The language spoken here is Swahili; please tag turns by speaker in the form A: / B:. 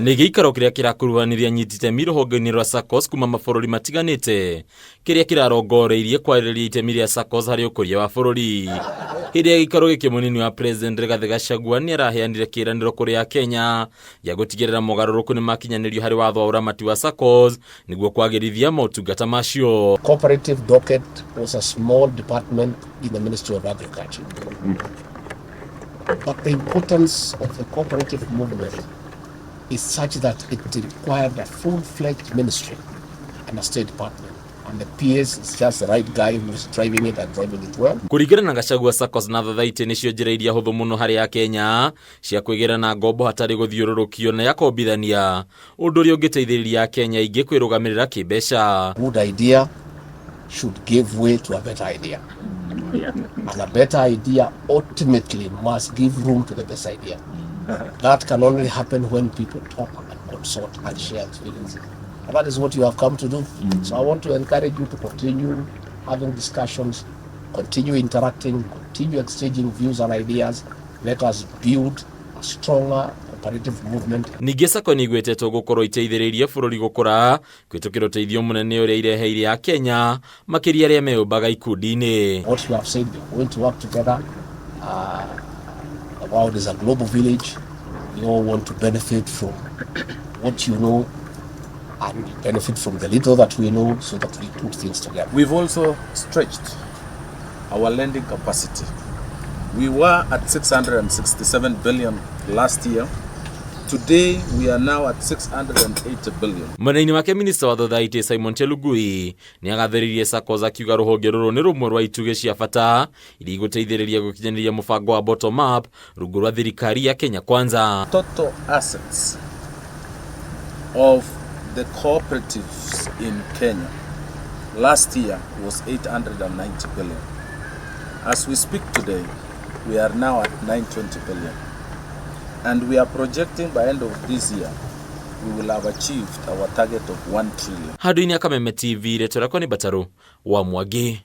A: Nĩ gĩikaro kĩrĩa kĩrakuruhaniria anyiti itemi rũhonge-inĩ rwa Saccos kuma mabũrũri matiganĩte kĩrĩa kĩrarongoreirie kwarĩrĩria itemi rĩa Saccos harĩ ũkũria wa bũrũri. Hĩndĩ ya gĩikaro gĩkĩ mũnini wa President Rigathi GACHAGUA nĩ araheanire kĩĩranĩro kũrĩ Akenya gĩa gũtigĩrĩra mogarũrũku nĩ makinyanĩrio harĩ watho wa ũramati wa Saccos nĩguo kwagĩrithia motungata macio.
B: Cooperative docket was a small department in the Ministry of Agriculture. But the importance of the cooperative movement is such that it required a full-fledged ministry and a state department. And the PS is just the right guy who's driving it and driving it well.
A: Kũringana na GACHAGUA, Saccos na THOTHAITI nĩcio njĩra iria hũthũ mũno harĩ Akenya cia kwĩgĩra na ngombo hatarĩ gũthiũrũrũkio na ya kombithania, ũndũ ũrĩa ũngĩteithĩrĩria Akenya aingĩ kwĩrũgamĩrĩra kĩmbeca.
B: Good idea should give way to a better idea. And a better idea ultimately must give room to the best idea. That can only happen when people talk and consult and share experiences. And that is what you have come to do. So I want to encourage you to continue having discussions, continue interacting, continue exchanging views and ideas. Let us build a stronger cooperative movement.
A: Ningĩ Sacco nĩ igwetetwo gũkorwo iteithĩrĩirie bũrũri gũkũra kwĩtũkĩra ũteithio mũnene ũrĩa ireheire Akenya makĩria arĩa meyũmbaga ikundi-inĩ.
B: What you have said, we're going to work together. The world is a global village. We all want to benefit from what you know and benefit from the little that we know so that we put things together.
C: We've also stretched our lending capacity. We were at 667 billion last year. Today we are now at 680 billion. Mwena-inĩ wake Minister wa THOTHAITI Simon Chelugui nĩ agathĩrĩirie Saccos akiuga rũhonge rũrũ nĩ rũmwe rwa itugĩ cia bata iria igũteithĩrĩria gũkinyanĩria mũbango wa bottom up rungu rwa thirikari ya Kenya Kwanza. Total assets of the cooperatives in Kenya last year was 890 billion. As we speak today, we are now at 920 billion. And we are projecting by end of this year, we will have achieved our target of 1 trillion. Handũ-inĩ ya Kameme TV, reto rakwa nĩ Bataru wa Mwangi.